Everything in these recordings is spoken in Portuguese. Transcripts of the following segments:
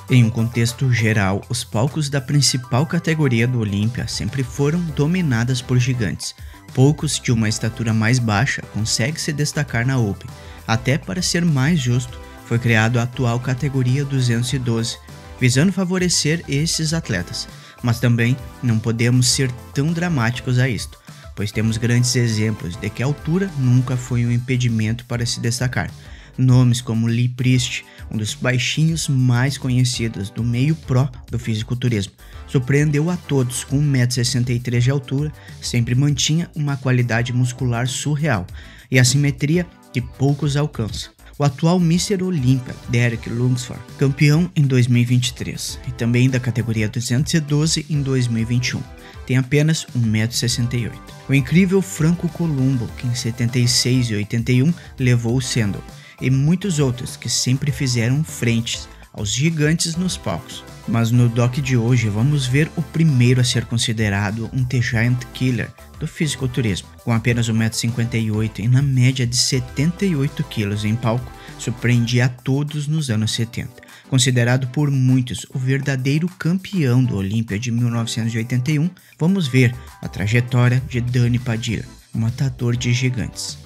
Em um contexto geral, os palcos da principal categoria do Olímpia sempre foram dominadas por gigantes. Poucos de uma estatura mais baixa conseguem se destacar na Open. Até para ser mais justo, foi criado a atual categoria 212, visando favorecer esses atletas. Mas também não podemos ser tão dramáticos a isto, pois temos grandes exemplos de que a altura nunca foi um impedimento para se destacar. Nomes como Lee Priest, um dos baixinhos mais conhecidos do meio pro do fisiculturismo, surpreendeu a todos com 1,63 m de altura, sempre mantinha uma qualidade muscular surreal e a simetria que poucos alcançam. O atual Mr. Olympia, Derek Lunsford, campeão em 2023 e também da categoria 212 em 2021, tem apenas 1,68 m. O incrível Franco Columbo, que em 76 e 81 levou o Sandal, e muitos outros que sempre fizeram frentes aos gigantes nos palcos. Mas no doc de hoje vamos ver o primeiro a ser considerado um The Giant Killer do fisiculturismo. Com apenas 1,58 m e na média de 78 kg em palco, surpreendia a todos nos anos 70. Considerado por muitos o verdadeiro campeão do Olímpia de 1981, vamos ver a trajetória de Danny Padilla, um matador de gigantes.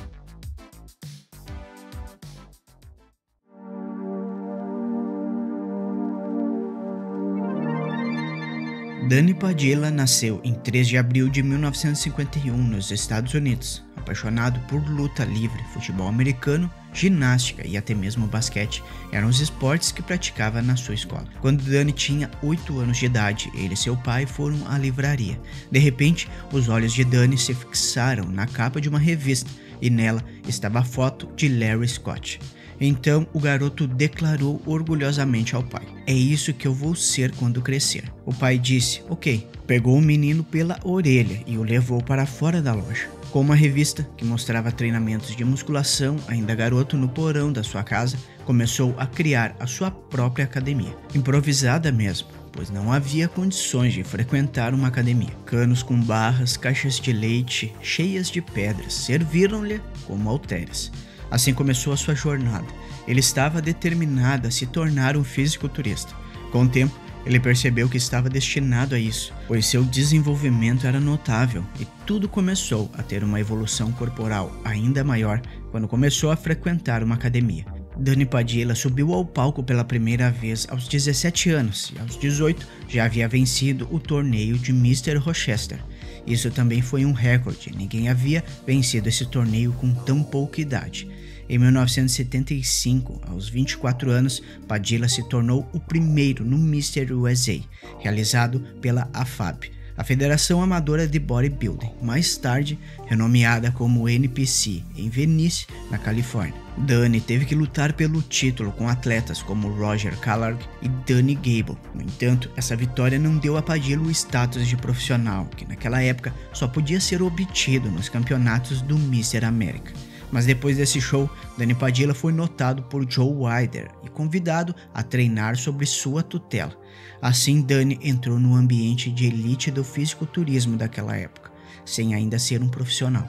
Danny Padilla nasceu em 3 de abril de 1951 nos Estados Unidos. Apaixonado por luta livre, futebol americano, ginástica e até mesmo basquete eram os esportes que praticava na sua escola. Quando Danny tinha 8 anos de idade, ele e seu pai foram à livraria. De repente, os olhos de Danny se fixaram na capa de uma revista e nela estava a foto de Larry Scott. Então o garoto declarou orgulhosamente ao pai: "É isso que eu vou ser quando crescer." O pai disse: "Ok." Pegou o menino pela orelha e o levou para fora da loja. Com uma revista que mostrava treinamentos de musculação, ainda garoto, no porão da sua casa, começou a criar a sua própria academia. Improvisada mesmo, pois não havia condições de frequentar uma academia. Canos com barras, caixas de leite cheias de pedras serviram-lhe como halteres. Assim começou a sua jornada. Ele estava determinado a se tornar um fisiculturista. Com o tempo, ele percebeu que estava destinado a isso, pois seu desenvolvimento era notável e tudo começou a ter uma evolução corporal ainda maior quando começou a frequentar uma academia. Danny Padilla subiu ao palco pela primeira vez aos 17 anos e aos 18 já havia vencido o torneio de Mr. Rochester. Isso também foi um recorde, ninguém havia vencido esse torneio com tão pouca idade. Em 1975, aos 24 anos, Padilla se tornou o primeiro no Mr. USA, realizado pela AFAB, a Federação Amadora de Bodybuilding, mais tarde renomeada como NPC, em Venice, na Califórnia. Danny teve que lutar pelo título com atletas como Roger Callaghan e Danny Gable. No entanto, essa vitória não deu a Padilla o status de profissional, que naquela época só podia ser obtido nos campeonatos do Mr. América. Mas depois desse show, Danny Padilla foi notado por Joe Wilder e convidado a treinar sob sua tutela. Assim, Danny entrou no ambiente de elite do fisiculturismo daquela época, sem ainda ser um profissional.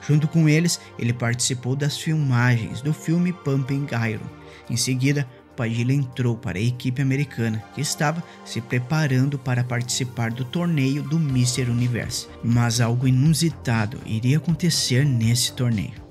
Junto com eles, ele participou das filmagens do filme Pumping Iron. Em seguida, Padilla entrou para a equipe americana, que estava se preparando para participar do torneio do Mr. Universo. Mas algo inusitado iria acontecer nesse torneio.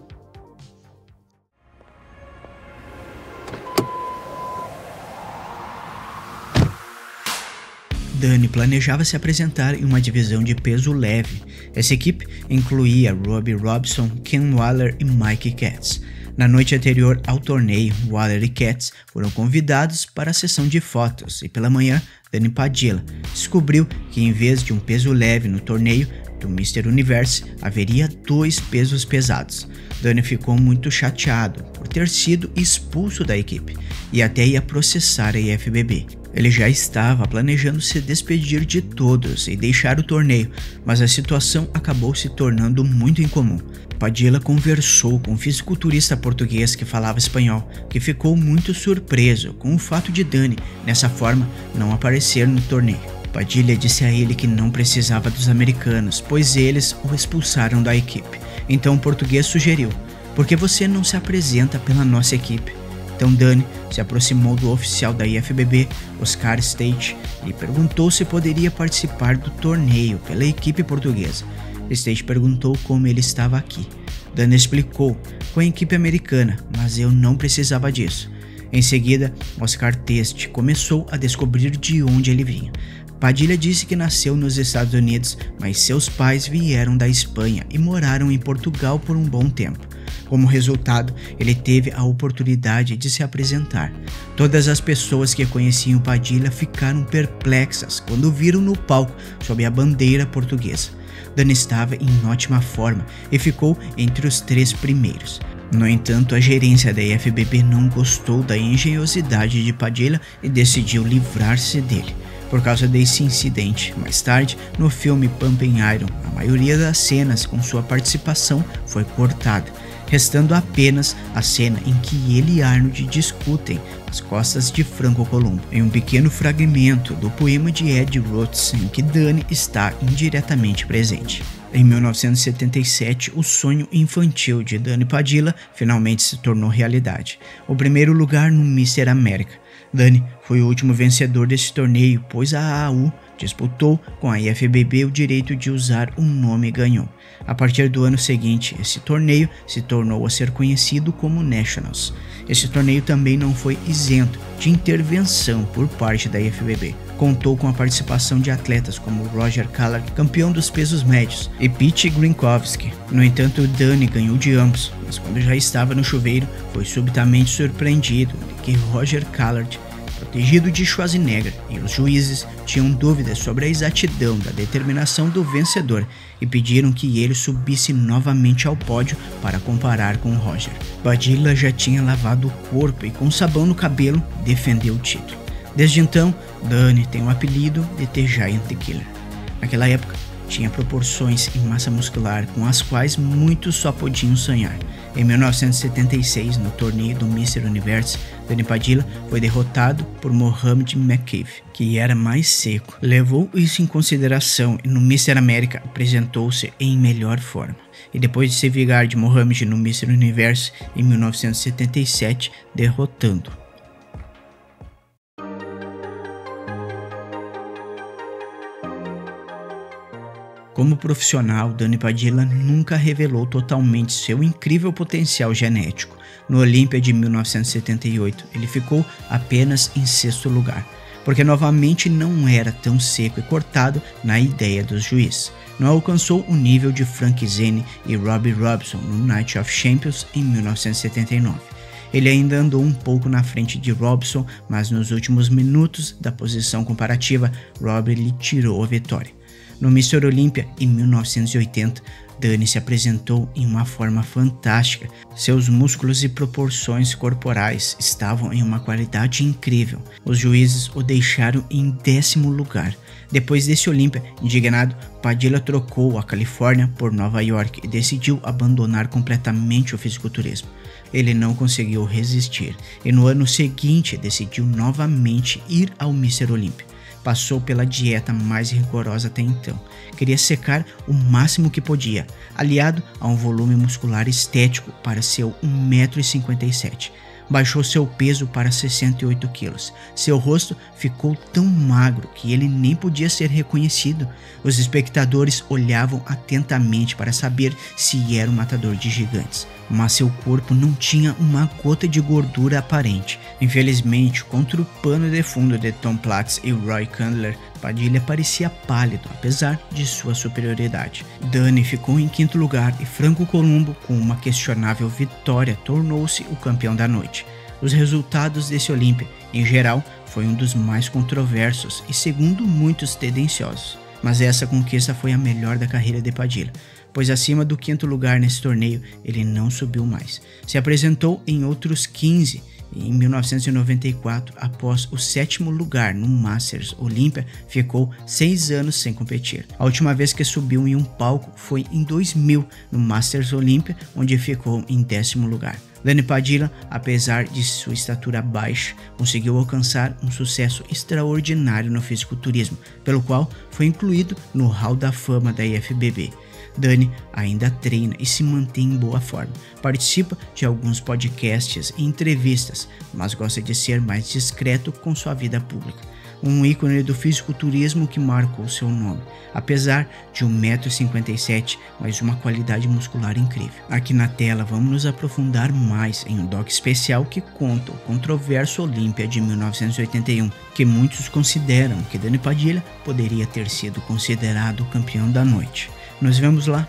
Danny planejava se apresentar em uma divisão de peso leve. Essa equipe incluía Robbie Robson, Ken Waller e Mike Katz. Na noite anterior ao torneio, Waller e Katz foram convidados para a sessão de fotos e pela manhã, Danny Padilla descobriu que em vez de um peso leve no torneio do Mr. Universe, haveria 2 pesos pesados. Danny ficou muito chateado por ter sido expulso da equipe e até ia processar a IFBB. Ele já estava planejando se despedir de todos e deixar o torneio, mas a situação acabou se tornando muito incomum. Padilla conversou com um fisiculturista português que falava espanhol, que ficou muito surpreso com o fato de Danny, dessa forma, não aparecer no torneio. Padilla disse a ele que não precisava dos americanos, pois eles o expulsaram da equipe. Então o português sugeriu: "Por que você não se apresenta pela nossa equipe?" Então Dani se aproximou do oficial da IFBB, Oscar State, e perguntou se poderia participar do torneio pela equipe portuguesa. State perguntou como ele estava aqui. Dani explicou: com a equipe americana, mas eu não precisava disso. Em seguida, Oscar Teste começou a descobrir de onde ele vinha. Padilha disse que nasceu nos Estados Unidos, mas seus pais vieram da Espanha e moraram em Portugal por um bom tempo. Como resultado, ele teve a oportunidade de se apresentar. Todas as pessoas que conheciam Padilha ficaram perplexas quando o viram no palco sob a bandeira portuguesa. Dani estava em ótima forma e ficou entre os 3 primeiros. No entanto, a gerência da IFBB não gostou da engenhosidade de Padilha e decidiu livrar-se dele. Por causa desse incidente, mais tarde, no filme Pumping Iron, a maioria das cenas com sua participação foi cortada, restando apenas a cena em que ele e Arnold discutem as costas de Franco Columbu, em um pequeno fragmento do poema de Ed Rhodes em que Dani está indiretamente presente. Em 1977, o sonho infantil de Dani Padilha finalmente se tornou realidade: o primeiro lugar no Mr. América. Dani foi o último vencedor desse torneio, pois a AAU disputou com a IFBB o direito de usar o nome e ganhou. A partir do ano seguinte, esse torneio se tornou a ser conhecido como Nationals. Esse torneio também não foi isento de intervenção por parte da IFBB. Contou com a participação de atletas como Roger Callard, campeão dos pesos médios, e Pete Grinkowski. No entanto, Dani ganhou de ambos, mas quando já estava no chuveiro, foi subitamente surpreendido de que Roger Callard, protegido de Schwarzenegger, e os juízes tinham dúvidas sobre a exatidão da determinação do vencedor e pediram que ele subisse novamente ao pódio para comparar com Roger. Padilha já tinha lavado o corpo e com sabão no cabelo defendeu o título. Desde então, Dani tem o apelido de The Giant Killer. Naquela época, tinha proporções e massa muscular com as quais muitos só podiam sonhar. Em 1976, no torneio do Mr. Universe, Dani Padilha foi derrotado por Mohamed McCabe, que era mais seco. Levou isso em consideração e no Mr. América apresentou-se em melhor forma. E depois de se vingar de Mohamed no Mr. Universe em 1977, derrotando. Como profissional, Dani Padilha nunca revelou totalmente seu incrível potencial genético. No Olímpia de 1978, ele ficou apenas em 6º lugar, porque novamente não era tão seco e cortado na ideia dos juízes. Não alcançou o nível de Frank Zane e Robbie Robson no Night of Champions em 1979. Ele ainda andou um pouco na frente de Robson, mas nos últimos minutos da posição comparativa, Robbie lhe tirou a vitória. No Mr. Olímpia, em 1980, Dani se apresentou em uma forma fantástica. Seus músculos e proporções corporais estavam em uma qualidade incrível. Os juízes o deixaram em 10º lugar. Depois desse Olímpia, indignado, Padilha trocou a Califórnia por Nova York e decidiu abandonar completamente o fisiculturismo. Ele não conseguiu resistir e no ano seguinte decidiu novamente ir ao Mr. Olímpia. Passou pela dieta mais rigorosa até então. Queria secar o máximo que podia, aliado a um volume muscular estético para seu 1,57 m. Baixou seu peso para 68 quilos. Seu rosto ficou tão magro que ele nem podia ser reconhecido. Os espectadores olhavam atentamente para saber se era um matador de gigantes, mas seu corpo não tinha uma gota de gordura aparente. Infelizmente, contra o pano de fundo de Tom Platz e Roy Chandler, Padilha parecia pálido, apesar de sua superioridade. Dani ficou em 5º lugar e Franco Columbu, com uma questionável vitória, tornou-se o campeão da noite. Os resultados desse Olímpia, em geral, foi um dos mais controversos e, segundo muitos, tendenciosos. Mas essa conquista foi a melhor da carreira de Padilha, pois acima do 5º lugar nesse torneio, ele não subiu mais. Se apresentou em outros 15 e em 1994, após o 7º lugar no Masters Olímpia, ficou 6 anos sem competir. A última vez que subiu em um palco foi em 2000, no Masters Olímpia, onde ficou em 10º lugar. Dani Padilha, apesar de sua estatura baixa, conseguiu alcançar um sucesso extraordinário no fisiculturismo, pelo qual foi incluído no Hall da Fama da IFBB. Dani ainda treina e se mantém em boa forma. Participa de alguns podcasts e entrevistas, mas gosta de ser mais discreto com sua vida pública. Um ícone do fisiculturismo que marcou seu nome, apesar de 1,57 m, mas uma qualidade muscular incrível. Aqui na tela vamos nos aprofundar mais em um doc especial que conta o controverso Olímpia de 1981, que muitos consideram que Dani Padilha poderia ter sido considerado o campeão da noite. Nos vemos lá!